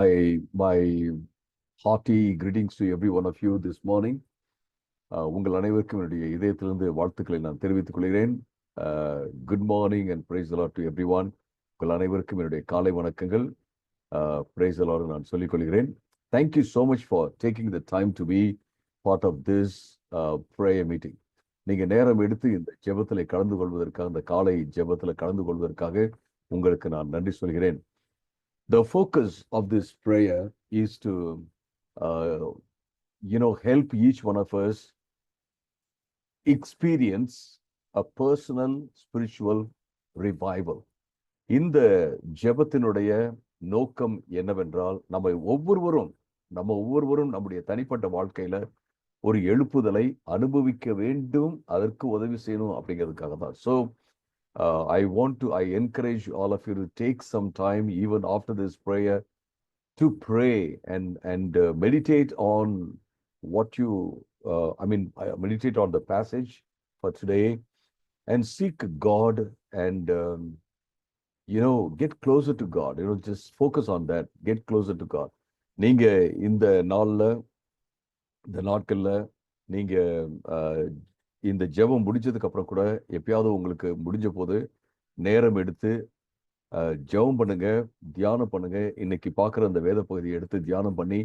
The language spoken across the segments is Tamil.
My hearty greetings to every one of you this morning. உங்கள் அனைவருக்கும் என்னுடைய இதயத்திலிருந்து வாழ்த்துக்களை நான் தெரிவித்துக் கொள்கிறேன். Good morning and praise the Lord to everyone. உங்கள் அனைவருக்கும் என்னுடைய காலை வணக்கங்கள். பிரைஸ் தி லார்ட் நான் சொல்லிக் கொள்கிறேன். Thank you so much for taking the time to be part of this prayer meeting. நீங்க நேரம் எடுத்து இந்த ஜெபத்தில் கலந்து கொள்வதற்காக, இந்த காலை ஜெபத்தில் கலந்து கொள்வதற்காக உங்களுக்கு நான் நன்றி சொல்கிறேன். The focus of this prayer is to, help each one of us experience a personal spiritual revival. இந்த ஜெபத்தினுடைய நோக்கம் என்னவென்றால், நம்ம ஒவ்வொருவரும் நம்முடைய தனிப்பட்ட வாழ்க்கையில ஒரு எழுப்புதலை அனுபவிக்க வேண்டும், அதற்கு உதவி செய்யணும் அப்படிங்கிறதுக்காக தான். So I encourage all of you to take some time, even after this prayer, to pray and meditate on what you, meditate on the passage for today and seek God and, get closer to God. Just focus on that, get closer to God. நீங்க இந்த நாட்கள்ல நீங்க இந்த ஜெபம் முடிஞ்சதுக்கு அப்புறம் கூட எப்பயாவது உங்களுக்கு முடிஞ்ச போது நேரம் எடுத்து ஜெபம் பண்ணுங்க, தியானம் பண்ணுங்க. இன்னைக்கு பார்க்குற அந்த வேத பகுதியை எடுத்து தியானம் பண்ணி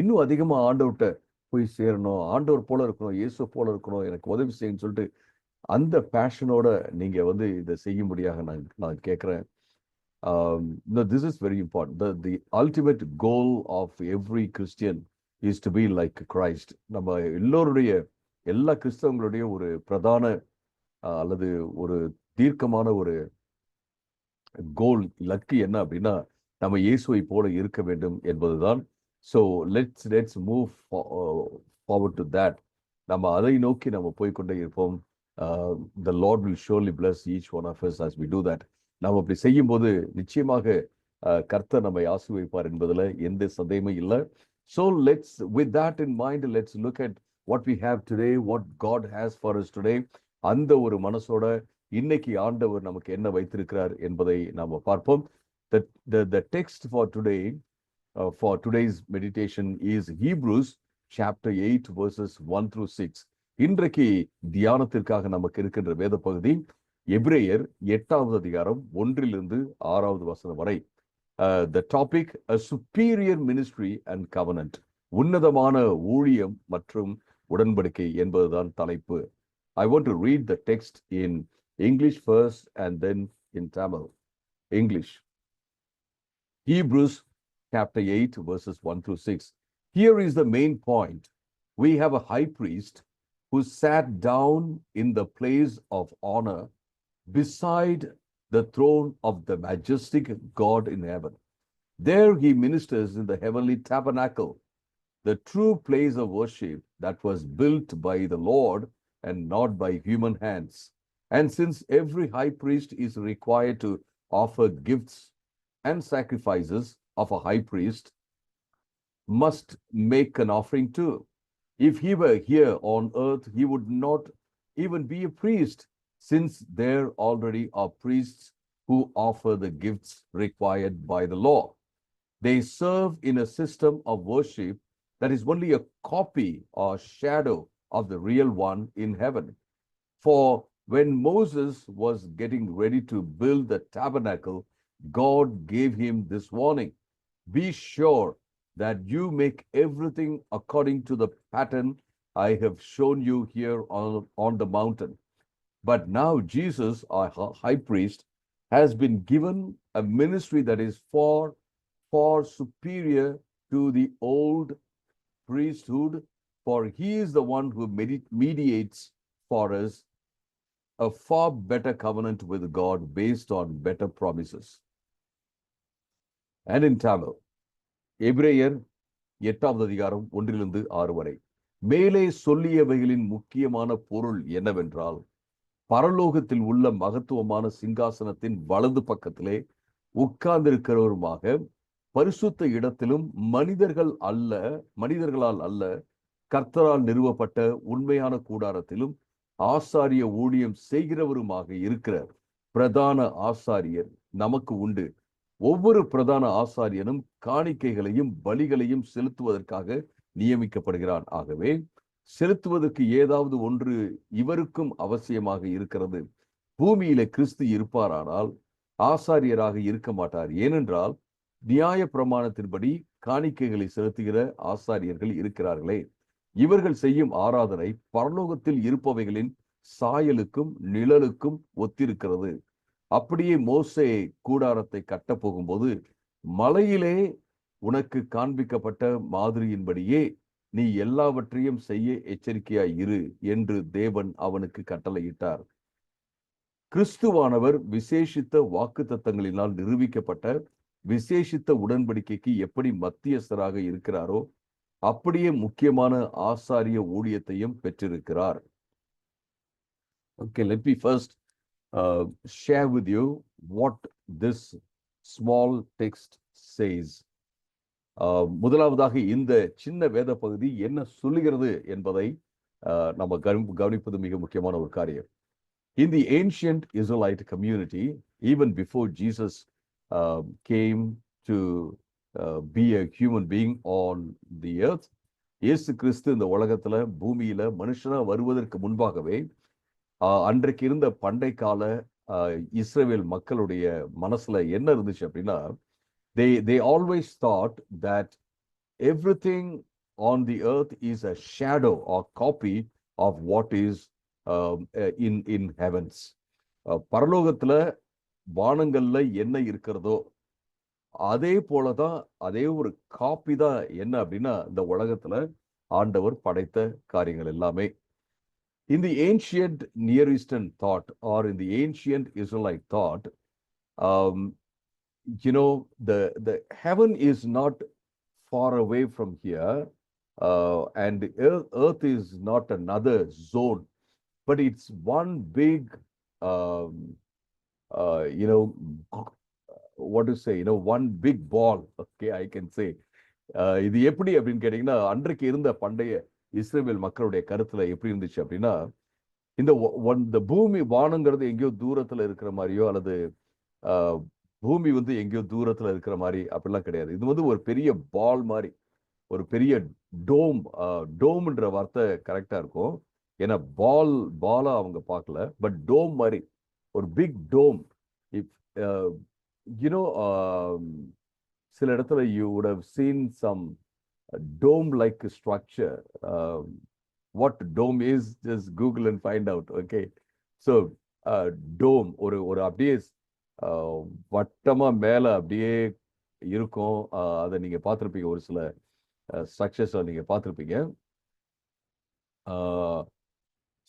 இன்னும் அதிகமா ஆண்டவர்கிட்ட போய் சேரணும், ஆண்டவர் போல இருக்கணும், இயேசு போல இருக்கணும், எனக்கு உதவி செய்யுன்னு சொல்லிட்டு அந்த பேஷனோட நீங்க இதை செய்யும்படியாக நான் கேட்குறேன். This is very important. The ultimate goal of every Christian is to be like Christ. நம்ம எல்லா கிறிஸ்தவங்களுடைய ஒரு பிரதான அல்லது ஒரு தீர்க்கமான ஒரு கோல், இலக்கு என்ன அப்படின்னா, நம்ம இயேசுவை போல இருக்க வேண்டும் என்பதுதான். So let's move forward to that. நம்ம அதை நோக்கி நம்ம போய்கொண்டே இருப்போம். The Lord will surely bless each one of us as we do that. நாம் அப்படி செய்யும் போது நிச்சயமாக கர்த்தர் நம்மை ஆசீர்வதிப்பார் என்பதுல எந்த சந்தேகமும் இல்லை. So with that in mind, let's look at what we have today, what God has for us today. அந்த ஒரு மனசோட இன்னைக்கு ஆண்டவர் நமக்கு என்ன வைத்திருக்கிறார் என்பதை நாம பார்ப்போம். The text for today, for today's meditation is Hebrews chapter 8 verses 1 through 6. இன்றைக்கு தியானத்திற்காக நமக்கு இருக்கின்ற வேத பகுதி எபிரேயர் 8வது அதிகாரம் 1 6 வசனம் வரை. The topic, a superior ministry and covenant. உன்னதமான ஊழியம் மற்றும் உடன்படிக்கை என்பதுதான் தலைப்பு. I want to read the text in English first and then in Tamil. English. Hebrews chapter 8 verses 1 through 6. Here is the main point. We have a high priest who sat down in the place of honor beside the throne of the majestic God in heaven. There he ministers in the heavenly tabernacle, the true place of worship that was built by the Lord and not by human hands. And since every high priest is required to offer gifts and sacrifices of a high priest, must make an offering too. If he were here on earth, he would not even be a priest, since there already are priests who offer the gifts required by the law. They serve in a system of worship that is only a copy or shadow of the real one in heaven. For when Moses was getting ready to build the tabernacle, God gave him this warning: be sure that you make everything according to the pattern I have shown you here on the mountain. But now Jesus, our high priest, has been given a ministry that is far superior to the old priesthood, for he is the one who mediates for us a far better covenant with God based on better promises. And in Tamil, எபிரேயர் 8வது அதிகாரம் 1 6 வரை. மேலே சொல்லியவைகளின் முக்கியமான பொருள் என்னவென்றால், பரலோகத்தில் உள்ள மகத்துவமான சிங்காசனத்தின் வலது பக்கத்திலே உட்கார்ந்திருக்கிறவருமாக, பரிசுத்த இடத்திலும் மனிதர்களால் அல்ல கர்த்தரால் நிறுவப்பட்ட உண்மையான கூடாரத்திலும் ஆசாரிய ஊழியம் செய்கிறவருமாக இருக்கிற பிரதான ஆசாரியர் நமக்கு உண்டு. ஒவ்வொரு பிரதான ஆசாரியனும் காணிக்கைகளையும் பலிகளையும் செலுத்துவதற்காக நியமிக்கப்படுகிறான். ஆகவே செலுத்துவதற்கு ஏதாவது ஒன்று இவருக்கும் அவசியமாக இருக்கிறது. பூமியில கிறிஸ்து இருப்பாரானால் ஆசாரியராக இருக்க மாட்டார். ஏனென்றால் நியாய பிரமாணத்தின்படி காணிக்கைகளை செலுத்துகிற ஆசாரியர்கள் இருக்கிறார்களே. இவர்கள் செய்யும் ஆராதனை பரலோகத்தில் இருப்பவைகளின் சாயலுக்கும் நிழலுக்கும் ஒத்திருக்கிறது. அப்படியே மோசே கூடாரத்தை கட்ட போகும்போது மலையிலே உனக்கு காண்பிக்கப்பட்ட மாதிரியின்படியே நீ எல்லாவற்றையும் செய்ய எச்சரிக்கையாய் இரு என்று தேவன் அவனுக்கு கட்டளையிட்டார். கிறிஸ்துவானவர் விசேஷித்த வாக்குத்தத்தங்களினால் நிரூபிக்கப்பட்ட விசேஷித்த உடன்படிக்கைக்கு எப்படி மத்தியஸ்தராக இருக்கிறாரோ அப்படியே முக்கியமான ஆசாரிய ஊழியத்தையும் பெற்றிருக்கிறார். Okay, let me first share with you what this small text says. முதலாவதாக இந்த சின்ன வேத பகுதி என்ன சொல்லுகிறது என்பதை நம்ம கவனிப்பது மிக முக்கியமான ஒரு காரியம். In the ancient Israelite community, even before Jesus came to be a human being on the earth, இயேசு கிறிஸ்து இந்த உலகத்துல பூமியில மனுஷனா வருவதற்கு முன்பாகவே அன்றைக்கு இருந்த பண்டை கால இஸ்ரவேல் மக்களுடைய மனசுல என்ன இருந்துச்சு அப்படின்னா, they always thought that everything on the earth is a shadow or copy of what is in heavens. பரலோகத்துல வானங்கள்ல என்ன இருக்கிறதோ அதே போலதான், அதே ஒரு காப்பி தான் என்ன அப்படின்னா இந்த உலகத்துல ஆண்டவர் படைத்த காரியங்கள் எல்லாமே. In the ancient Near Eastern thought or in the ancient Israelite thought, the heaven is not far away from here, and earth is not another zone, but it's one big, what to say, one big ball. Okay, I can say. இது எப்படி அப்படின்னு கேட்டீங்கன்னா, அன்றைக்கு இருந்த பண்டைய இஸ்ரவேல் மக்களுடைய கருத்துல எப்படி இருந்துச்சு அப்படின்னா, இந்த பூமி வானங்கிறது எங்கேயோ தூரத்துல இருக்கிற மாதிரியோ அல்லது பூமி எங்கேயோ தூரத்துல இருக்கிற மாதிரி அப்படிலாம் கிடையாது. இது ஒரு பெரிய பால் மாதிரி, ஒரு பெரிய டோம்ன்ற வார்த்தை கரெக்டா இருக்கும். ஏன்னா பாலா அவங்க பார்க்கல, பட் டோம் மாதிரி ஒரு பிக் டோம். இப் சில இடத்துல you would have seen some dome like structure. What dome is, just Google and find out. Okay, so dome ஒரு அப்படியே வட்டமா மேல அப்படியே இருக்கும். அதை நீங்க பார்த்திருப்பீங்க, ஒரு சில ஸ்ட்ரக்சர்ஸ் நீங்க பார்த்திருப்பீங்க.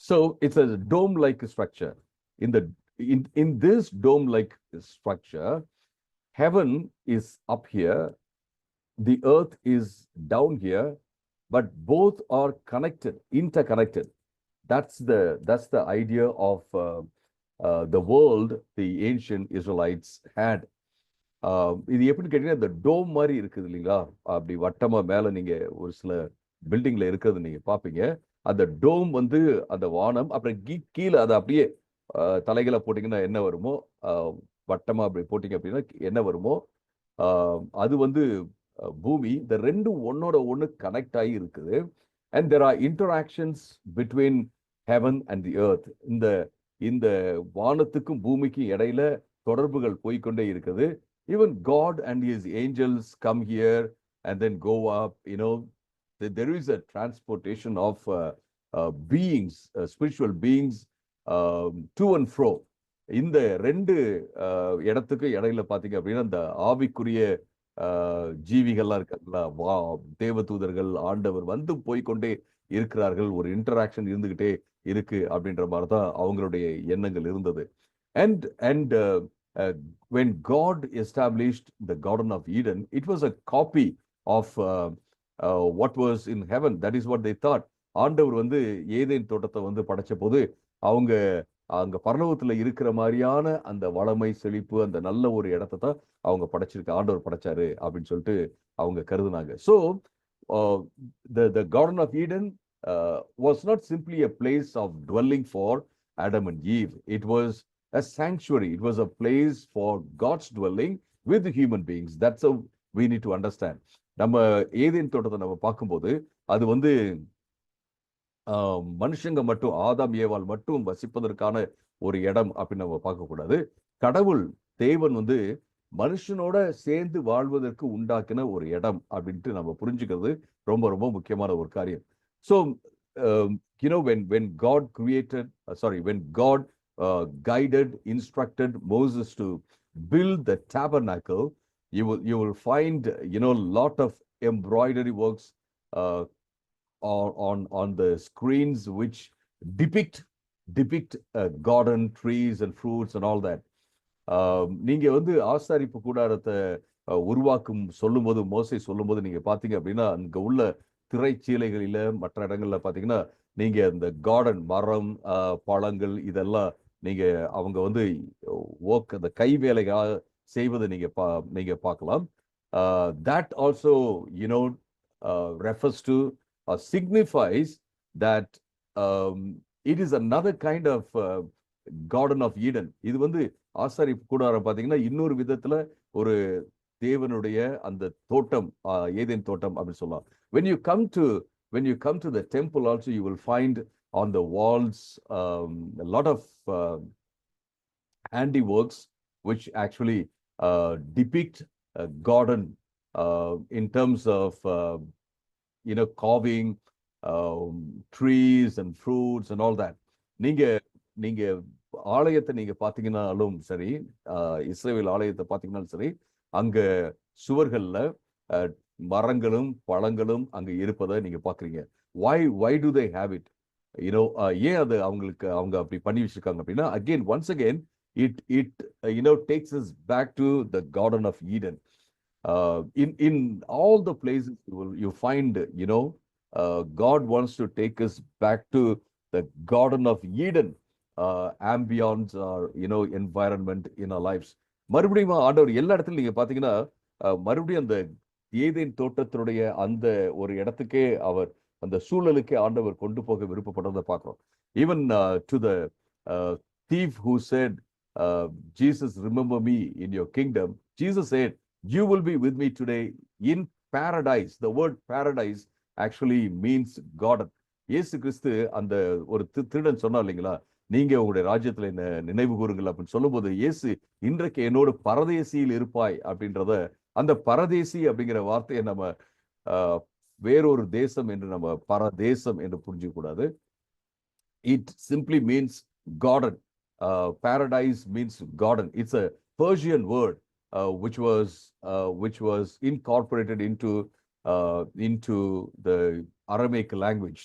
So it's a dome like structure. In this dome like structure, heaven is up here, the earth is down here, but both are connected, interconnected. That's the idea of the world the ancient Israelites had. இது எப்படின்னு கேட்டீங்கன்னா, இந்த டோம் மாதிரி இருக்குது இல்லைங்களா, அப்படி வட்டமா மேல நீங்க ஒரு சில பில்டிங்ல இருக்கிறது நீங்க பாப்பீங்க. அந்த டோம் அந்த வானம், அப்புறம் கீழே அதை அப்படியே தலைகளை போட்டீங்கன்னா என்ன வருமோ, வட்டமா அப்படி போட்டீங்க அப்படின்னா என்ன வருமோ, அது பூமி. இந்த ரெண்டும் ஒன்னோட ஒன்று கனெக்ட் ஆகி இருக்குது. And there are interactions between heaven and the earth. இந்த வானத்துக்கும் பூமிக்கும் இடையில தொடர்புகள் போய்கொண்டே இருக்குது. Even God and his angels come here and then go up. There is a transportation of beings, spiritual beings, to and fro. இந்த ரெண்டு இடத்துக்கு இடையில பாத்தீங்க அப்படின்னா இந்த ஆவிக்குரிய ஜீவிகள்லாம் இருக்காங்களா, தேவதூதர்கள், ஆண்டவர் போய்கொண்டே இருக்கிறார்கள். ஒரு இன்டராக்ஷன் இருந்துகிட்டே இருக்கு அப்படின்ற மாதிரிதான் அவங்களுடைய எண்ணங்கள் இருந்தது. And when God established the Garden of Eden, it was a copy of what was in heaven. That is what they thought. ஆண்டவர் ஏதேன் தோட்டத்தை படைச்ச போது அவங்க அங்க பரலோகத்துல இருக்கிற மாதிரியான அந்த வளமை, செழிப்பு, அந்த நல்ல ஒரு இடத்தை தான் அவங்க ஆண்டவர் படைச்சாரு அப்படின்னு சொல்லிட்டு அவங்க கருதுனாங்க. So the Garden of Eden was not simply a place of dwelling for Adam and Eve. It was a sanctuary. It was a place for God's dwelling, with human beings. That's how we need to understand. நம்ம ஏதேன் தோட்டத்தை நம்ம பார்க்கும்போது அது வந்து மனுஷங்க மட்டும் ஆதாம் ஏவாள் மட்டும் வசிப்பதற்கான ஒரு இடம் அப்படின்னு நம்ம பார்க்கக்கூடாது. கடவுள் தேவன் வந்து மனுஷனோட சேர்ந்து வாழ்வதற்கு உண்டாக்கின ஒரு இடம் அப்படின்ட்டு நம்ம புரிஞ்சுக்கிறது ரொம்ப ரொம்ப முக்கியமான ஒரு காரியம். So when God created, when God guided, instructed Moses to build the tabernacle, you will find lot of embroidery works on the screens which depict garden, trees and fruits and all that. நீங்க வந்து ஆசாரிப்பு கூடாரத்தை உருவாக்கும் சொல்லும்போது, மோசே சொல்லும்போது நீங்க பாத்தீங்க அப்படின்னா அங்க உள்ள திரைச்சீலைகளில மற்ற இடங்கள்ல பாத்தீங்கன்னா நீங்க இந்த கார்டன், மரம், பழங்கள் இதெல்லாம் நீங்க அவங்க வந்து அந்த கை வேலையாக செய்வதை நீங்க பார்க்கலாம். That also refers to signifies that it is another kind of garden of Eden. இது வந்து ஆசாரிப்பு கூடாரம் பாத்தீங்கன்னா இன்னொரு விதத்துல ஒரு தேவனுடைய அந்த தோட்டம், ஏதேன் தோட்டம் அப்படின்னு சொல்லலாம். when you come to the temple also, you will find on the walls a lot of handiworks which actually depict a garden in terms of carving trees and fruits and all that. நீங்க ஆலயத்தை நீங்க பாத்தீங்கன்னாலும் சரி, இஸ்ரவேல் ஆலயத்தை பாத்தீங்கன்னாலும் சரி, அங்க சுவர்கள்ல மரங்களும் பழங்களும் அங்க இருப்பதை நீங்க பாக்குறீங்க. why do they have it? ஏன் அது அவங்க அப்படி பண்ணி வச்சிருக்காங்க அப்படின்னா, once again it takes us back to the Garden of Eden. In all the places you find God wants to take us back to the Garden of Eden ambience or environment in our lives. மறுபடியும் ஆண்டவர் எல்லா இடத்துலயும் நீங்க பாத்தீங்கன்னா மறுபடியும் அந்த ஏதேன் தோட்டத்தினுடைய அந்த ஒரு இடத்துக்கே அவர் அந்த சூழலுக்கே ஆண்டவர் கொண்டு போக விருப்பப்பட்டதை பார்க்கிறோம். Even to the thief who said, Jesus, remember me in your kingdom, Jesus said, you will be with me today in paradise. The word paradise actually means garden. இயேசு கிறிஸ்து அந்த ஒரு திருடன் சொன்னா இல்லைங்களா, நீங்க உங்களுடைய ராஜ்யத்துல என்ன நினைவு கூறுங்கள் அப்படின்னு சொல்லும்போது, இயேசு இன்றைக்கு என்னோட பரதேசியில் இருப்பாய் அப்படின்றத, அந்த பரதேசி அப்படிங்கிற வார்த்தையை நம்ம வேறொரு தேசம் என்று நம்ம பரதேசம் என்று புரிஞ்சுக்க கூடாது. It simply means garden. Paradise means garden. It's a Persian word which was incorporated into the Aramaic language.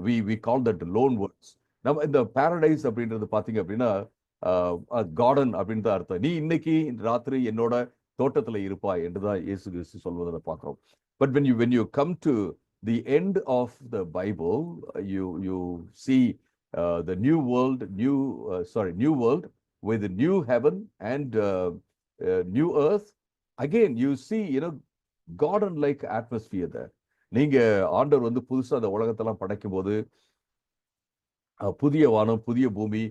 We call that loan words. நம்ம இந்த paradise அப்படின்றது பாத்தீங்க அப்படின்னா கார்டன் அப்படின்னு தான் அர்த்தம். நீ இன்னைக்கு ராத்திரி என்னோட தோட்டத்துல இருப்பாய் என்றுதான் இயேசு கிறிஸ்து சொல்வதை பார்க்கிறோம். But when you come to the end of the Bible, you see the new world with the new heaven and new earth. Again you see garden like atmosphere there. நீங்க ஆண்டவர் வந்து புதுசா அந்த உலகத்தெல்லாம் படைக்கும் போது, புதிய வானம் புதிய பூமி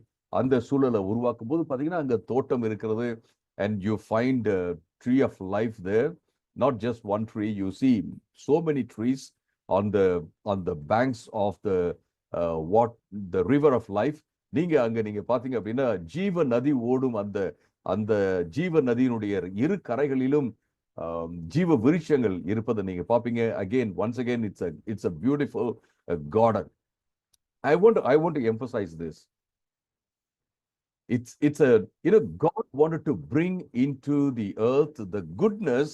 அந்த சூழலை உருவாக்கும் போது பாத்தீங்கன்னா அங்க தோட்டம் இருக்கிறது. and you find a tree of life there, not just one tree. You see so many trees on the banks of the river of life. நீங்க பாத்தீங்க அப்படின்னா ஜீவ நதி ஓடும் அந்த ஜீவ நதியினுடைய இரு கரைகளிலும் ஜீவ விருட்சங்கள் இருப்பதை நீங்க பாப்பீங்க. once again it's a beautiful garden. I want to emphasize this. It's a God wanted to bring into the earth the goodness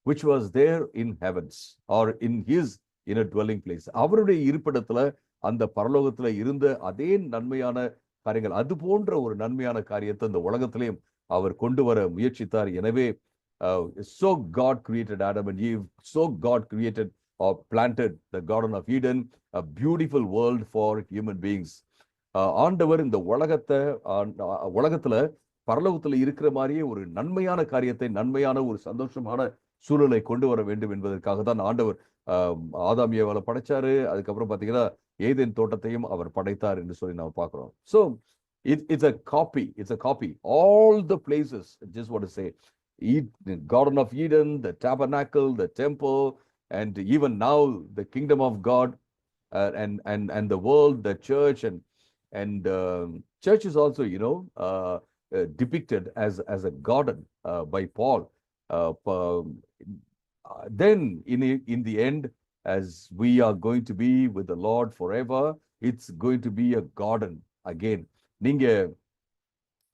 which was there in heavens or in his dwelling place. அவருடைய இருப்பிடத்துல அந்த பரலோகத்துல இருந்த அதே நன்மையான காரியங்கள், அது போன்ற ஒரு நன்மையான காரியத்தை இந்த உலகத்திலையும் அவர் கொண்டு வர முயற்சித்தார். எனவே so God created Adam and Eve, so God created or planted the Garden of Eden, a beautiful world for human beings. ஆண்டவர் இந்த உலகத்துல பரலோகத்துல இருக்கிற மாதிரியே ஒரு நன்மையான காரியத்தை, நன்மையான ஒரு சந்தோஷமான சூழலை கொண்டு வர வேண்டும் என்பதற்காக தான் ஆண்டவர் ஆதாம் ஏவாளை படைச்சாரு. அதுக்கப்புறம் பாத்தீங்கன்னா ஏதேன் தோட்டத்தையும் அவர் படைத்தார் என்று சொல்லி நாம பார்க்கிறோம். So it's a copy. All the places, just want to say, Garden of Eden, the tabernacle, the temple, and even now the kingdom of God, and the world, the church, and church is also, depicted as a garden by Paul. Then in the end, as we are going to be with the Lord forever, it's going to be a garden again. நீங்க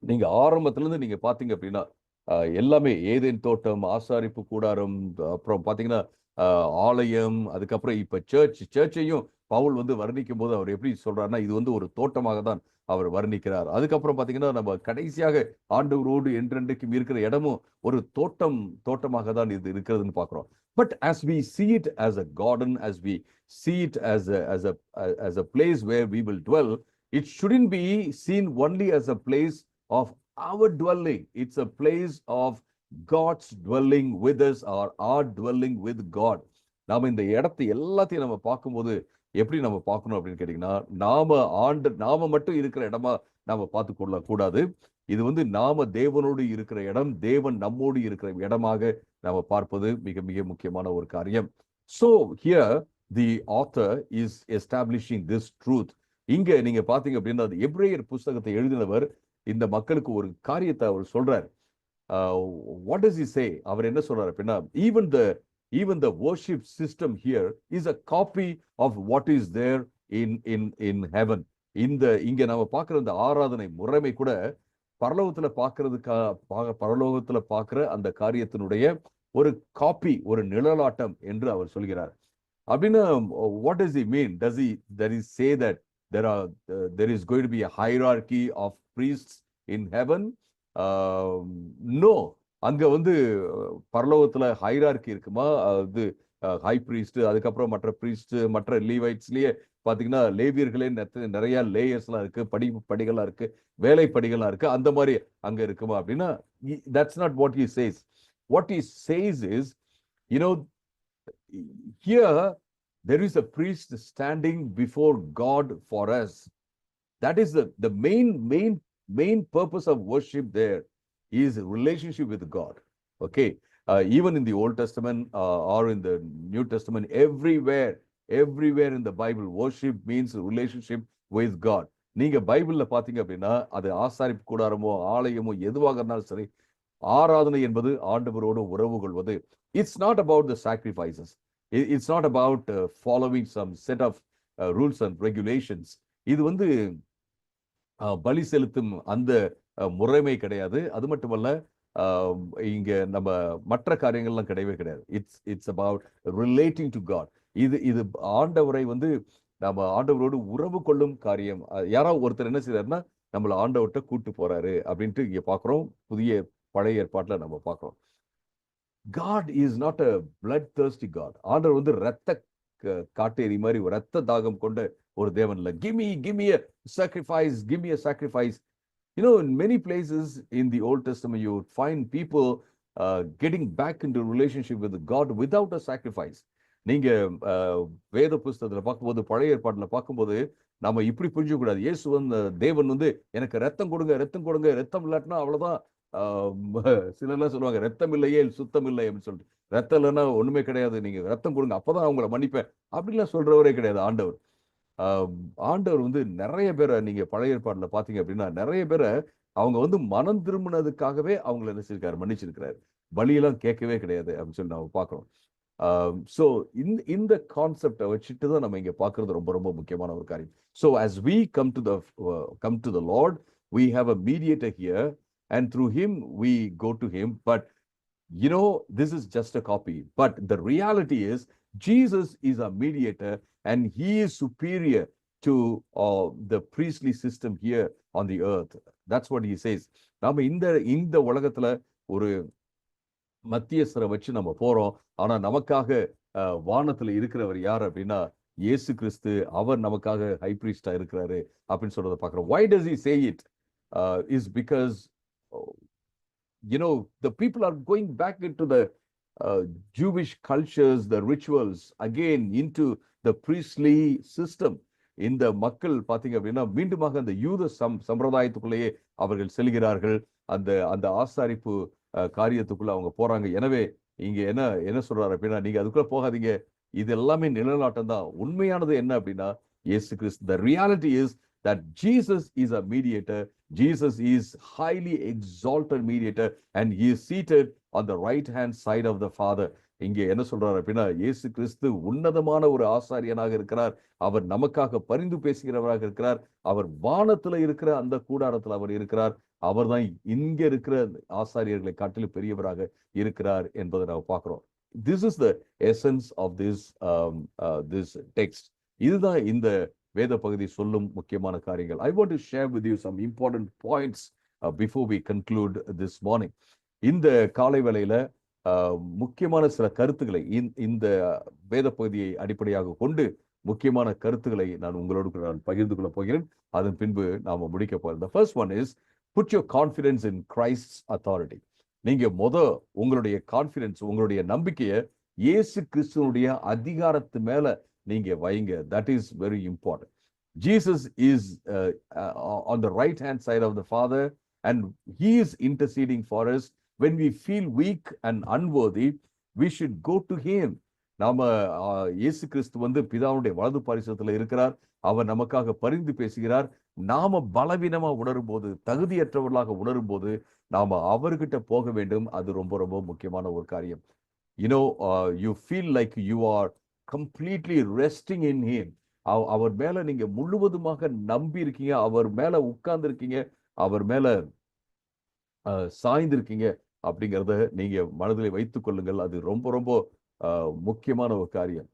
நீங்க ஆரம்பத்துல இருந்து நீங்க பாத்தீங்க அப்படின்னா எல்லாமே ஏதேன் தோட்டம், ஆசாரிப்பு கூடாரம், அப்புறம் பாத்தீங்கன்னா ஆலயம், அதுக்கப்புறம் இப்ப சர்ச்சையும் பவுல் வந்து வர்ணிக்கும் போது அவர் எப்படி சொல்றாருன்னா, இது வந்து ஒரு தோட்டமாக தான் அவர் வர்ணிக்கிறார். அதுக்கப்புறம் பாத்தீங்கன்னா நம்ம கடைசியாக ஆண்டவரோடு என்றென்றைக்கும் இருக்கிற இடமும் ஒரு தோட்டமாக தான் இது இருக்கிறதுன்னு பாக்குறோம். But as we see it as a garden, as we see it as a place where we will dwell, it shouldn't be seen only as a place of our dwelling. It's a place of God's dwelling with us, or our dwelling with God. நாம இந்த இடத்தை எல்லாத்தையும் நம்ம பார்க்கும்போது எப்படி நம்ம பார்க்கணும் அப்படின்னு கேட்டீங்கன்னா, நாம மட்டும் இருக்கிற இடமா நாம பார்த்து கொள்ள கூடாது. இது வந்து நாம தேவனோடு இருக்கிற இடம், தேவன் நம்மோடு இருக்கிற இடமாக நாம பார்ப்பது மிக மிக முக்கியமான ஒரு காரியம். So here the author is establishing this truth. இங்க நீங்க பாத்தீங்க அப்படின்னா, எபிரேயர் புஸ்தகத்தை எழுதினவர் இந்த மக்களுக்கு ஒரு காரியத்தை அவர் சொல்றார். வாட் டஸ் ஹி சே? அவர் என்ன சொல்றாரு அப்படின்னா, even the worship system here is a copy of what is there in heaven. இங்க நாம பார்க்கிற இந்த ஆராதனை முறைமை கூட பரலோகத்துல பார்க்கிற அந்த காரியத்தினுடைய ஒரு காப்பி, ஒரு நிழலாட்டம் என்று அவர் சொல்கிறார். அப்படின்னா what does he mean? Does he say that there is going to be a hierarchy of priests in heaven? No. அங்க வந்து பரலோகத்துல ஹைரார்கி இருக்குமா? அது ஹை பிரீஸ்ட், அதுக்கப்புறம் மற்ற பிரீஸ்ட், மற்ற லீவைட்ஸ்லயே பாத்தீங்கன்னா லேவியர்களே நிறைய லேயர்ஸ் எல்லாம் இருக்கு, படிகள்லாம் இருக்கு, வேலை படிகள்லாம் இருக்கு. அந்த மாதிரி அங்க இருக்குமா அப்படின்னா, that's not what he says. What he says is, here there is a priest standing before God for us. That is the main purpose of worship there is relationship with God. Okay, even in the Old Testament or in the New Testament, everywhere in the Bible, worship means relationship with God. நீங்க பைபிள்ல பாத்தீங்க அப்படின்னா, அது ஆசாரிப்பு கூடாரமோ ஆலயமோ எதுவாக இருந்தாலும் சரி, ஆராதனை என்பது ஆண்டவரோடு உறவு கொள்வது. It's not about the sacrifices. It's not about following some set of rules and regulations. இது வந்து பலி செலுத்தும் அந்த முறைமை கிடையாது. அது மட்டுமல்ல, இங்க நம்ம மற்ற காரியங்கள்லாம் கிடையவே கிடையாது. It's about relating to God. இது ஆண்டவரை வந்து நம்ம ஆண்டவரோடு உறவு கொள்ளும் காரியம். யாராவது ஒருத்தர் என்ன செய்யறாருன்னா, நம்மள ஆண்டவர்கிட்ட கூட்டு போறாரு அப்படின்ட்டு இங்க பாக்குறோம். பழைய ஏற்பாட்டுல நம்ம பாக்குறோம். God is not a bloodthirsty God. ஆண்டவர் வந்து ரத்த காட்டேரி மாதிரி ரத்த தாகம் கொண்ட ஒரு தேவன் இல்ல. Give me a sacrifice, give me a sacrifice. In many places in the Old Testament, you would find people getting back into relationship with God without a sacrifice. நீங்க வேத புஸ்தகத்துல பார்க்கும்போது, பழைய ஏற்பாட்டுல பார்க்கும்போது நம்ம இப்படி புரிஞ்ச கூடாது. இயேசு வந்து தேவன் வந்து எனக்கு ரத்தம் கொடுங்க, ரத்தம் இல்லாட்டினா அவ்வளவுதான். சிலர்லாம் சொல்லுவாங்க, ரத்தம் இல்லையே சுத்தம் இல்லை அப்படின்னு சொல்லிட்டு. ரத்தம் இல்லைன்னா ஒண்ணுமே கிடையாது, நீங்க ரத்தம் கொடுங்க அப்பதான் அவங்கள மன்னிப்பேன் அப்படின்லாம் சொல்றவரே கிடையாது ஆண்டவர். ஆண்டவர் வந்து நிறைய பேரை நீங்க பழைய ஏற்பாடுல பாத்தீங்க அப்படின்னா, நிறைய பேரை அவங்க வந்து மனம் திரும்பினதுக்காகவே அவங்களை என்ன செஞ்சிருக்காரு, மன்னிச்சிருக்கிறாரு. பலியெல்லாம் கேட்கவே கிடையாது அப்படின்னு சொல்லி நம்ம பார்க்கிறோம். ஸோ இந்த கான்செப்டை வச்சுட்டு தான் நம்ம இங்க பார்க்கறது ரொம்ப ரொம்ப முக்கியமான ஒரு காரியம். So as we come to the Lord, we have a mediator here, and through him we go to him. But this is just a copy. But the reality is Jesus is a mediator, and he is superior to the priestly system here on the earth. That's what he says. நாம இந்த உலகத்துல ஒரு மத்தியஸ்தரை வச்சு நம்ம போறோம். ஆனா நமக்காக வானத்துல இருக்கிறவர் யார் அப்படின்னா இயேசு கிறிஸ்து. அவர் நமக்காக ஹை பிரீஸ்டா இருக்கிறாரு அப்படின்னு சொல்றதை பார்க்கிறோம். Why does he say it? Is because the people are going back into the Jewish cultures, the rituals, again into the priestly system. இந்த மக்கள் பாத்தீங்க அப்படின்னா மீண்டுமாக அந்த யூத சம்பிரதாயத்துக்குள்ளேயே அவர்கள் செல்கிறார்கள். அந்த ஆசாரிப்பு காரியத்துக்குள்ள அவங்க போறாங்க. எனவே இங்க என்ன என்ன சொல்றாரு அப்படின்னா, நீங்க அதுக்குள்ள போகாதீங்க, இது எல்லாமே நிழலாட்டம் தான். உண்மையானது என்ன அப்படின்னா, இயேசு கிறிஸ்து, the reality is that Jesus is a mediator. Jesus is highly exalted mediator and he is seated on the right hand side of the Father. இங்க என்ன சொல்றாரு அப்படின்னா, இயேசு கிறிஸ்து உன்னதமான ஒரு ஆசாரியனாக இருக்கிறார். அவர் நமக்காக பரிந்து பேசுகிறவராக இருக்கிறார். அவர் வானத்துல இருக்கிற அந்த கூடாரத்தில் அவர் இருக்கிறார். அவர்தான் இங்க இருக்கிற ஆசாரியர்களை காட்டிலும் பெரியவராக இருக்கிறார் என்பதை நாம் பார்க்கிறோம். This is the essence of this text. இதுதான் இந்த வேத பகுதி சொல்லும் முக்கியமான காரியங்கள். I want to share with you some important points before we conclude this morning. இந்த காலை வேளையில முக்கியமான சில கருத்துக்களை இந்த வேத பகுதியை அடிப்படையாக கொண்டு முக்கியமான கருத்துக்களை நான் உங்களோடு நான் பகிர்ந்து கொள்ள போகிறேன். அதன் பின்பு நாம முடிக்க போறோம். The first one is put your confidence in Christ's authority. நீங்க உங்களுடைய கான்ஃபிடன்ஸ், உங்களுடைய நம்பிக்கையை இயேசு கிறிஸ்துவனுடைய அதிகாரத்து மேல நீங்க வைங்க. That is very important. Jesus is on the right hand side of the Father and he is interceding for us. When we feel weak and unworthy, we should go to him. நாம இயேசு கிறிஸ்து பிதாவுடைய வலது பாரிசத்துல இருக்கிறார். அவர் நமக்காக பரிந்து பேசுகிறார். நாம பலவீனமா உணரும் போது, தகுதியற்றவர்களாக உணரும் போது நாம அவர்கிட்ட போக வேண்டும். அது ரொம்ப ரொம்ப முக்கியமான ஒரு காரியம். You feel like you are completely resting in him. அவர் மேல நீங்க முழுவதுமாக நம்பி இருக்கீங்க, அவர் மேல உட்கார்ந்து இருக்கீங்க, அவர் மேல சாய்ந்திருக்கீங்க அப்படிங்கிறத நீங்க மனதில் வைத்துக் கொள்ளுங்கள். அது ரொம்ப ரொம்ப முக்கியமான ஒரு காரியம்.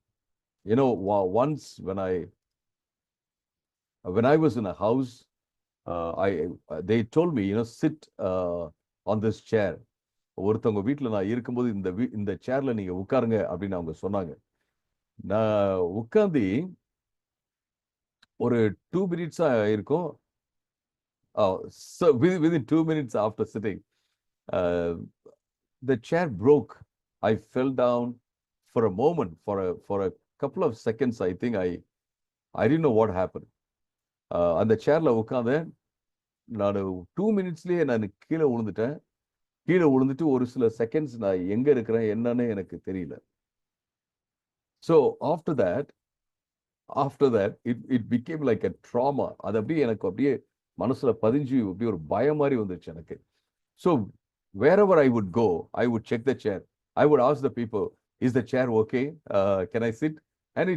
Once when I was in a house, they told me, sit on this chair. ஒருத்தவங்க வீட்டுல நான் இருக்கும்போது இந்த சேர்ல நீங்க உட்காருங்க அப்படின்னு அவங்க சொன்னாங்க. நான் உட்கார்ந்து ஒரு 2 minutes இருக்கும். So within 2 minutes after sitting, the chair broke. I fell down for a moment, for a couple of seconds. I think I didn't know what happened. அந்த சேர்ல உட்கார்ந்தேன். நான் 2 minutesலயே நான் கீழே விழுந்துட்டு ஒரு சில செகண்ட்ஸ் நான் எங்க இருக்கிறேன் என்னன்னு எனக்கு தெரியல. So after that it became like a trauma. அது அப்படியே மனசுல பதிஞ்சு அப்படியே ஒரு பயம் மாதிரி வந்துருச்சு எனக்கு. So wherever I would go, I would check the chair. I would ask the people, is the chair okay? Can I sit? And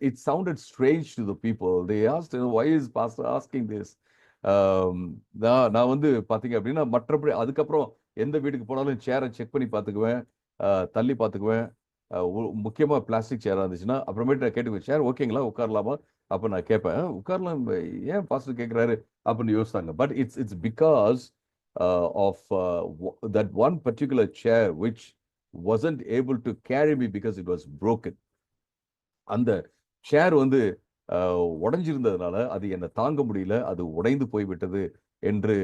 it sounded strange to the people. They asked, why is pastor asking this? நான் பாத்தீங்க அப்படின்னா மற்றபடி அதுக்கப்புறம் எந்த வீட்டுக்கு போனாலும் சேரை செக் பண்ணி பார்த்துக்குவேன், தள்ளி பார்த்துக்குவேன். முக்கியமா பிளாஸ்டிக் சேரா இருந்துச்சுன்னா அப்புறமேட்டு நான் கேட்டுக்குவேன், சேர் ஓகேங்களா, உட்காரலாமா? அப்ப நான் கேட்பேன், உட்காரலாம், ஏன் பாஸ்டர் கேட்கிறாரு அப்படின்னு யோசித்தாங்க. But it's because of that one particular chair which wasn't able to carry me because it was broken. அந்த சேர் உடைஞ்சிருந்ததுனால அது என்னை தாங்க முடியல, அது உடைந்து போய்விட்டது என்று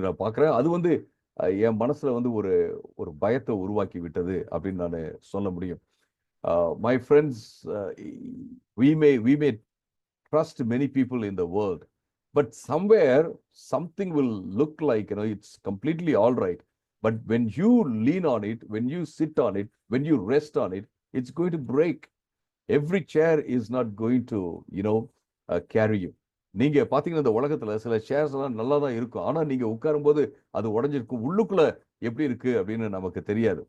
நான் பார்க்கிறேன். அது என் மனசுல ஒரு பயத்தை உருவாக்கி விட்டது அப்படின்னு நான் சொல்ல முடியும். My friends, we may trust many people in the world, but somewhere something will look like it's completely all right, but when you lean on it, when you sit on it, when you rest on it, it's going to break. Every chair is not going to carry you. நீங்க பாத்தீங்கன்னா இந்த உலகத்துல சில சேர்ஸ் எல்லாம் நல்லா தான் இருக்கும், ஆனா நீங்க உட்காரும் போது அது உடைஞ்சிருக்கும். உள்ளுக்குள்ள எப்படி இருக்கு அப்படின்னு நமக்கு தெரியாது,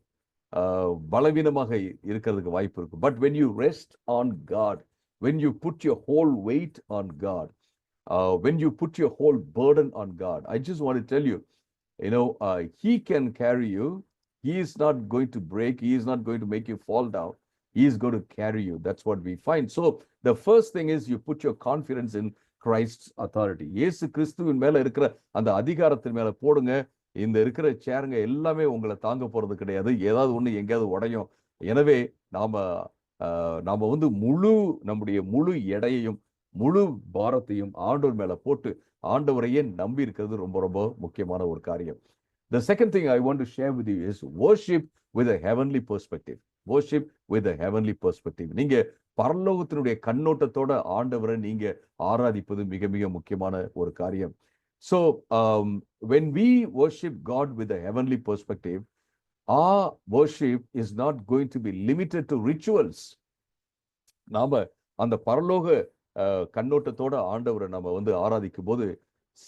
பலவீனமாக இருக்கிறதுக்கு வாய்ப்பு இருக்கு. But when you rest on God, when you put your whole weight on God, when you put your whole burden on God, I just want to tell you, he can carry you. He is not going to break. He is not going to make you fall down. He is going to carry you. That's what we find. So the first thing is you put your confidence in Christ's authority. இயேசு கிறிஸ்துவின் மேல இருக்கிற அந்த அதிகாரத்தின் மேல போடுங்க. இந்த இருக்கிற சேருங்க எல்லாமே உங்களை தாங்க போறது கிடையாது. ஏதாவது ஒண்ணு எங்கேயாவது உடையும். எனவே நாம நம்முடைய முழு எடையையும் முழு பாரத்தையும் ஆண்டவர் மேல போட்டு ஆண்டவரையே நம்பி இருக்கிறது ரொம்ப ரொம்ப முக்கியமான ஒரு காரியம். The second thing I want to share with you is worship with a heavenly perspective. Worship with a heavenly perspective. நீங்க பரலோகத்தினுடைய கண்ணோட்டத்தோட ஆண்டவரை நீங்க ஆராதிப்பது மிக மிக முக்கியமான ஒரு காரியம். So when we worship God with a heavenly perspective, our worship is not going to be limited to rituals. நாம அந்த பரலோக கண்ணோட்டத்தோட ஆண்டவரை நம்ம வந்து ஆராதிக்கும் போது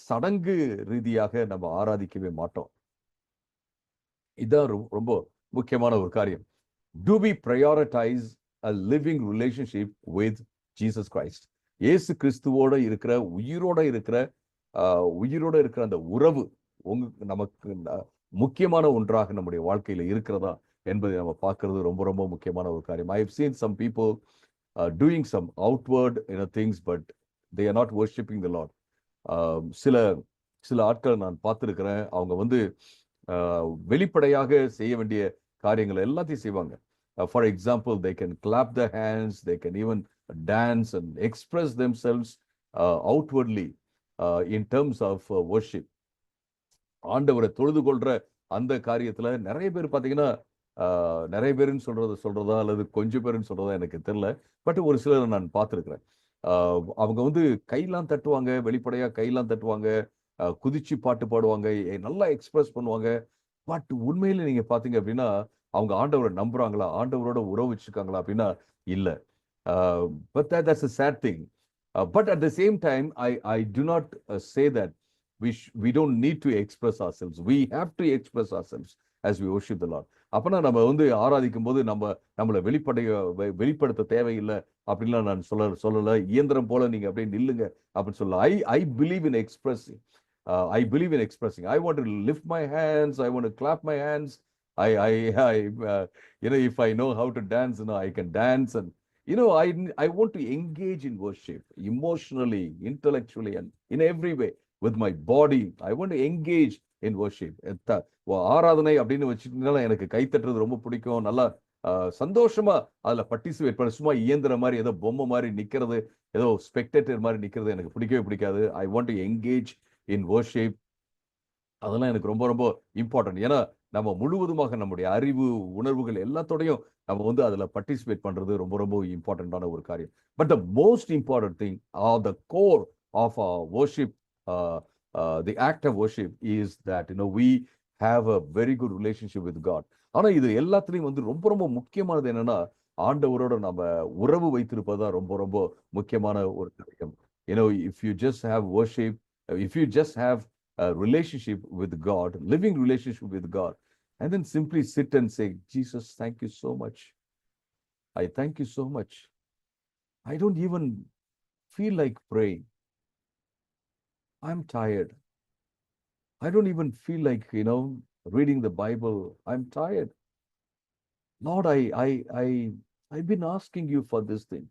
சடங்கு ரீதியாக நம்ம ஆராதிக்கவே மாட்டோம். இதுதான் ரொம்ப முக்கியமான ஒரு காரியம். Do we prioritize a living relationship with Jesus Christ? இயேசு கிறிஸ்துவோட இருக்கிற உயிரோட இருக்கிற அந்த உறவு நமக்கு முக்கியமான ஒன்றாக நம்முடைய வாழ்க்கையில இருக்கிறதா என்பதை நம்ம பார்க்கிறது ரொம்ப ரொம்ப முக்கியமான ஒரு காரியம். I have seen some people doing some outward things, but they are not worshiping the Lord. சில ஆட்கள் நான் பார்த்திருக்கிறேன், அவங்க வந்து வெளிப்படையாக செய்ய வேண்டிய காரியங்களை எல்லாத்தையும் செய்வாங்க. For example, they can clap their hands, they can even dance and express themselves outwardly in terms of worship. ஆண்டவரை தொழுது கொள்ற அந்த காரியத்துல நிறைய பேர் பார்த்தீங்கன்னா, நிறைய பேருன்னு சொல்றதா அல்லது கொஞ்சம் பேருன்னு சொல்றதா எனக்கு தெரியல. பட் ஒரு சிலரை நான் பார்த்துருக்கிறேன். அவங்க வந்து கையெல்லாம் தட்டுவாங்க, வெளிப்படையா கையெல்லாம் தட்டுவாங்க, குதிச்சு பாட்டு பாடுவாங்க, நல்லா எக்ஸ்பிரஸ் பண்ணுவாங்க. பட் உண்மையில நீங்க பாத்தீங்க அப்படின்னா, அவங்க ஆண்டவரை நம்புறாங்களா, ஆண்டவரோட உறவு வச்சிருக்காங்களா அப்படின்னா இல்ல. But that's a sad thing. But at the same time, I do not say that we don't need to express ourselves. We have to express ourselves as we worship the Lord. அப்பனா நம்ம வந்து ஆராதிக்கும் போது நம்மளை வெளிப்படுத்த தேவையில்லை அப்படின்லாம் நான் சொல்லல. இயந்திரம் போல நீங்க அப்படியே நில்லுங்க அப்படின்னு சொல்லல. I believe in expressing. I believe in expressing. I want to lift my hands. I want to clap my hands. If I know how to dance, I can dance. And I want to engage in worship emotionally, intellectually, and in every way with my body. I want to engage in worship. ஆராதனை அப்படின்னு வச்சுட்டீங்கன்னா எனக்கு கை தட்டுறது ரொம்ப பிடிக்கும். நல்லா சந்தோஷமா அதுல பார்ட்டிசிபேட் பண்ண, சும்மா இயந்திர மாதிரி ஏதோ பொம்மை மாதிரி நிக்கிறது, ஏதோ ஸ்பெக்டேட்டர் மாதிரி நிக்கிறது எனக்கு பிடிக்கவே பிடிக்காது. I want to engage in worship. அதெல்லாம் எனக்கு ரொம்ப ரொம்ப இம்பார்ட்டன்ட். ஏன்னா நம்ம முழுவதுமாக நம்முடைய அறிவு, உணர்வுகள் எல்லாத்தோடையும் நம்ம வந்து அதுல பார்ட்டிசிபேட் பண்றது ரொம்ப ரொம்ப இம்பார்ட்டன்டான ஒரு காரியம். But the most important thing are the core of worship, the act of worship is that we have a very good relationship with God. ஆனா இது எல்லாத்துலயும் வந்து ரொம்ப ரொம்ப முக்கியமானது என்னன்னா, ஆண்டவரோட நம்ம உறவு வைத்திருப்பதா ரொம்ப ரொம்ப முக்கியமான ஒரு காரியம். If you just have worship, if you just have a relationship with God, living relationship with God, and then simply sit and say, Jesus, thank you so much. I thank you so much. I don't even feel like praying. I'm tired. I don't even feel like, reading the Bible. I'm tired. Lord, I've been asking you for this thing.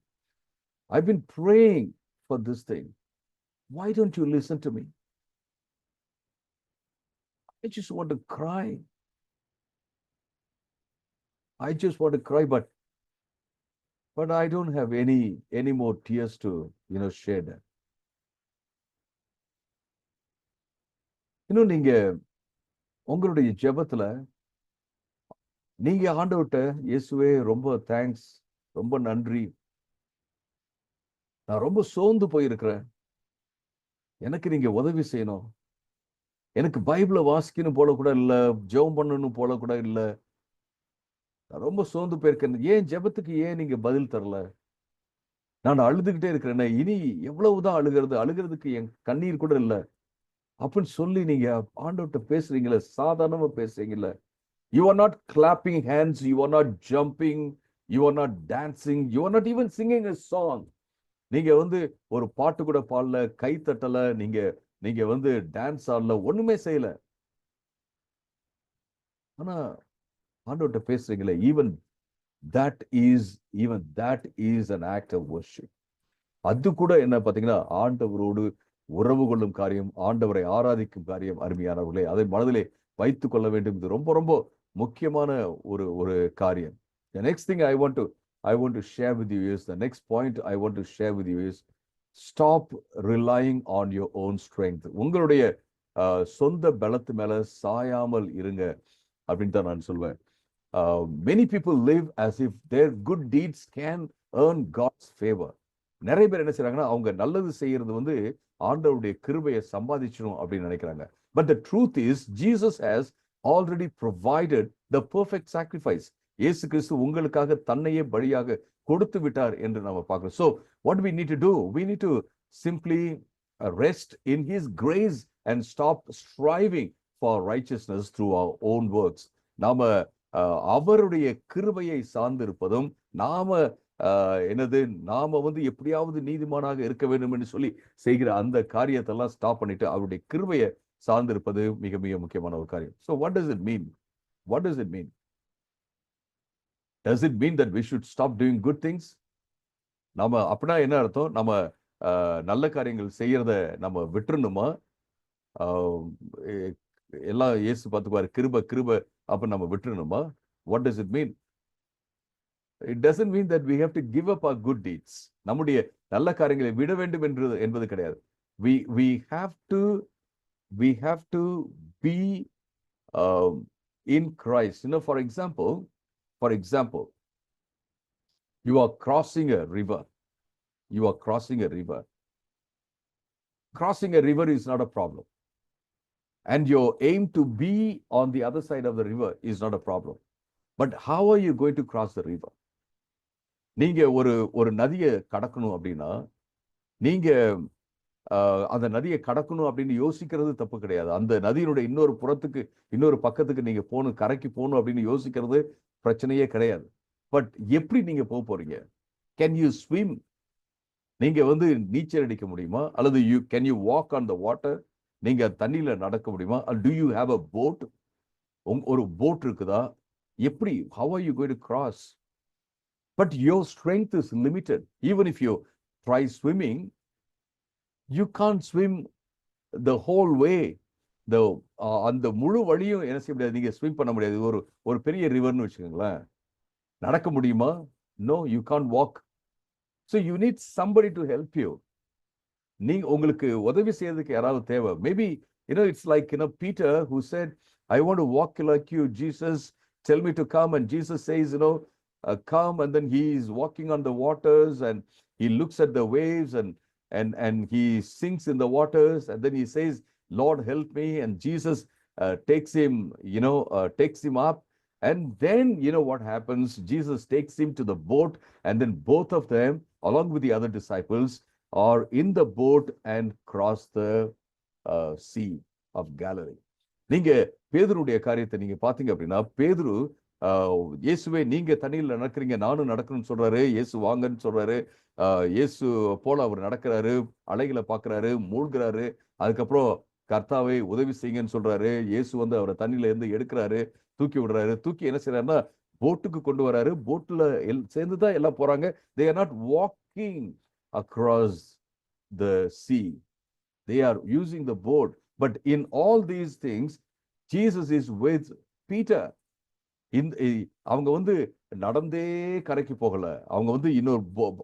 I've been praying for this thing. Why don't you listen to me? I just want to cry. I just want to cry, but I don't have any more tears to, shed. நீங்க உங்களுடைய ஜெபத்துல நீங்க ஆண்டவர்ட்ட, இயேசுவே ரொம்ப தேங்க்ஸ், ரொம்ப நன்றி, நான் ரொம்ப சோர்ந்து போயிருக்கிறேன், எனக்கு நீங்க உதவி செய்யணும், எனக்கு பைபிளை வாசிக்கணும் போல கூட இல்ல, ஜெபம் பண்ணணும் போல கூட இல்ல, நான் ரொம்ப சோர்ந்து போயிருக்கேன், ஏன் ஜெபத்துக்கு ஏன் நீங்க பதில் தரல, நான் அழுதுகிட்டே இருக்கிறேன், இனி எவ்வளவுதான் அழுகிறதுக்கு என் கண்ணீர் கூட இல்லை அப்படின்னு சொல்லி நீங்க ஆண்டவர்ட்ட பேசுறீங்களே, சாதாரணமா பேசுறீங்கல்ல. You are not clapping hands, you are not jumping, you are not dancing, you are not even singing a song. நீங்க வந்து ஒரு பாட்டு கூட பாடல, கை தட்டல, நீங்க வந்து டான்ஸ் ஆடல, ஒண்ணுமே செய்யல. ஆனா ஆண்டவர்ட்ட பேசுறீங்களே, even that is an act of worship. அது கூட என்ன பாத்தீங்கன்னா, ஆண்டவரோடு உறவு கொள்ளும் காரியம், ஆண்டவரை ஆராதிக்கும் காரியம். அருமையானவர்களே, அதை மனதிலே வைத்துக் கொள்ள வேண்டும். இது ரொம்ப ரொம்ப முக்கியமான ஒரு காரியம். The next thing I want to share with you is, the next point I want to share with you is, stop relying on your own strength. உங்களுடைய சொந்த பலத்து மேல சாயாமல் இருங்க அப்படின்னு தான் நான் சொல்வேன். Many people live as if their good deeds can earn God's favor. நிறைய பேர் என்ன செய்றாங்கன்னா, அவங்க நல்லது செய்யறது வந்து ஆண்டவருடைய கிருபையை சம்பாதிச்சணும் அப்படின்னு நினைக்கிறாங்க. But the truth is Jesus has already provided the perfect sacrifice. இயேசு கிறிஸ்து உங்களுக்காக தன்னையே பலியாக கொடுத்து விட்டார் என்று நம்ம பார்க்கிறோம். So what we need to do, we need to simply rest in his grace and stop striving for righteousness through our own works. நாம அவருடைய கிருபையை சார்ந்திருப்பதும், நாம என்னது நாம வந்து எப்படியாவது நீதிமானாக இருக்க வேண்டும் என்று சொல்லி செய்கிற அந்த காரியத்தெல்லாம் ஸ்டாப் பண்ணிட்டு அவருடைய கிருபையை சார்ந்திருப்பது மிக மிக முக்கியமான ஒரு காரியம். So what does it mean? What does it mean? Does it mean that we should stop doing good things? நாம அப்படின்னா என்ன அர்த்தம்? நம்ம நல்ல காரியங்கள் செய்யறத நம்ம விட்டுறணுமா? எல்லாம் இயேசு பார்த்துக்குவாரு, கிருப கிருப அப்ப நம்ம விட்டுறணுமா? What does it mean? It doesn't mean that we have to give up our good deeds. நம்முடைய நல்ல காரியங்களை விட வேண்டும் என்பது கிடையாது. We have to be in Christ. You know, for example, you are crossing a river. You are crossing a river. Crossing a river is not a problem. And your aim to be on the other side of the river is not a problem. But how are you going to cross the river? நீங்க ஒரு நதியை கடக்கணும் அப்படின்னா, நீங்க அந்த நதியை கடக்கணும் அப்படின்னு யோசிக்கிறது தப்பு கிடையாது. அந்த நதியினுடைய இன்னொரு பக்கத்துக்கு நீங்க போகணும், கரைக்கு போகணும் அப்படின்னு யோசிக்கிறது பிரச்சனையே கிடையாது. பட் எப்படி நீங்க போக போறீங்க? Can you swim? நீங்க வந்து நீச்சல் அடிக்க முடியுமா? அல்லது can you walk on the water? நீங்க தண்ணியில நடக்க முடியுமா? To you have a boat? ஒரு போட் இருக்குதா? எப்படி? How are you going to cross? But your strength is limited. Even if you try swimming, you can't swim the whole way. அந்த முழு வழியும் என்ன செய்ய முடியாது, நீங்க ஸ்விம் பண்ண முடியாது. ஒரு பெரிய ரிவர்னு வச்சுக்கோங்களேன், நடக்க முடியுமா? No, you can't walk. So you need somebody to help you. நீங்க உங்களுக்கு உதவி செய்யறதுக்கு யாராவது தேவை. Maybe, it's like, Peter who said, I want to walk like you, Jesus, tell me to come. And Jesus says, come, and then he is walking on the waters and he looks at the waves and he sinks in the waters, and then he says, Lord, help me. And Jesus takes him up, and then what happens? Jesus takes him to the boat, and then both of them along with the other disciples are in the boat and cross the sea of Galilee. நீங்க பேதுருடைய காரியத்தை நீங்க பாத்தீங்க அப்படின்னா, பேதுரு இயேசுவே நீங்க தண்ணியில் நடக்கிறீங்க, நானும் நடக்கணும்னு சொல்றாரு. இயேசு வாங்கன்னு சொல்றாரு. இயேசு போல அவர் நடக்கிறாரு, அலைகளை பார்க்கிறாரு, மூழ்கிறாரு. அதுக்கப்புறம் கர்த்தாவை உதவி செய்யுங்கன்னு சொல்றாரு. இயேசு வந்து அவரை தண்ணியில இருந்து எடுக்கிறாரு, தூக்கி விடுறாரு. தூக்கி என்ன செய்யறாருன்னா போட்டுக்கு கொண்டு வராரு. போட்ல சேர்ந்துதான் எல்லாம் போறாங்க. They are not walking across the sea. They are using the boat. But in all these things, Jesus is with Peter. அவங்க வந்து நடந்தே கரைக்கு போகல. அவங்க வந்து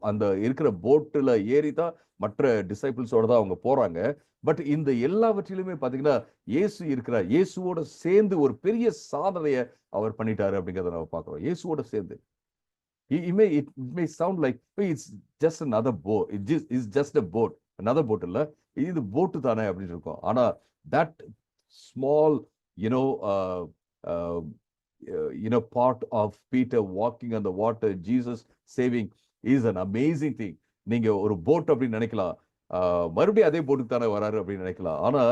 அந்த இருக்கிற போட்டுல ஏறிதான் மற்ற டிசைபிள்ஸோட தான் அவங்க போறாங்க. பட் இந்த எல்லாவற்றிலுமே பாத்தீங்கன்னா இயேசு இருக்கிறார். இயேசுவோட சேர்ந்து ஒரு பெரிய சாதனையை அவர் பண்ணிட்டாரு அப்படிங்கிறத நம்ம பார்க்கிறோம். இயேசுவோட சேர்ந்து it may sound like it's just another boat. It's just a boat. Another boat இல்ல, இது போட்டு தானே அப்படின்னு இருக்கும். ஆனா that small part of Peter walking on the water, Jesus saving, is an amazing thing. நீங்க ஒரு போட் அப்படின்னு நினைக்கலாம், மறுபடியும் அதே போட்டுக்கு தானே வராரு அப்படின்னு நினைக்கலாம். ஆனா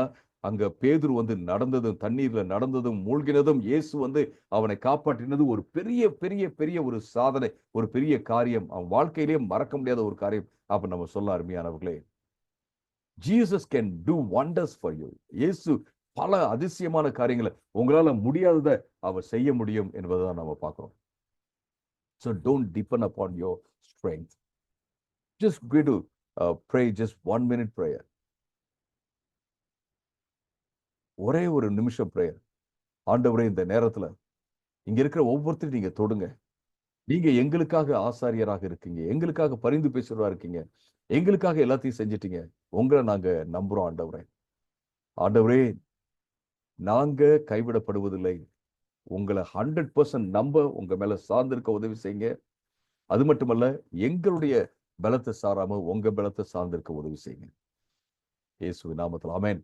அங்க பேதுரு வந்து நடந்ததும், தண்ணீர்ல நடந்ததும், மூழ்கினதும், இயேசு வந்து அவனை காப்பாற்றினது ஒரு பெரிய பெரிய பெரிய ஒரு சாதனை, ஒரு பெரிய காரியம், அவன் வாழ்க்கையிலேயே மறக்க முடியாத ஒரு காரியம் அப்ப நம்ம சொல்ல அருமையானவர்களே. Jesus can do wonders for you. இயேசு பல அதிசயமான காரியங்களை உங்களால முடியாததை அவர் செய்ய முடியும் என்பதுதான் நம்ம பார்க்கிறோம். So don't depend upon your strength. Just go to pray just 1 minute prayer. ஒரே ஒரு நிமிஷம் பிரேயர். ஆண்டவரே, இந்த நேரத்துல இங்க இருக்கிற ஒவ்வொருத்தரும் நீங்க தொடுங்க. நீங்க எங்களுக்காக ஆசாரியராக இருக்கீங்க, எங்களுக்காக பரிந்து பேசுறவா இருக்கீங்க, எங்களுக்காக எல்லாத்தையும் செஞ்சிட்டீங்க. உங்களை நாங்க நம்புறோம் ஆண்டவரே. ஆண்டவரே, நாங்க கைவிடப்படுவதில்லை. உங்களை 100% நம்ப, உங்க மேல சார்ந்திருக்க உதவி செய்யுங்க. அது மட்டுமல்ல, எங்களுடைய பலத்தை சாராம உங்க பலத்தை சார்ந்திருக்க உதவி செய்யுங்க. இயேசுவின் நாமத்தில் ஆமென்.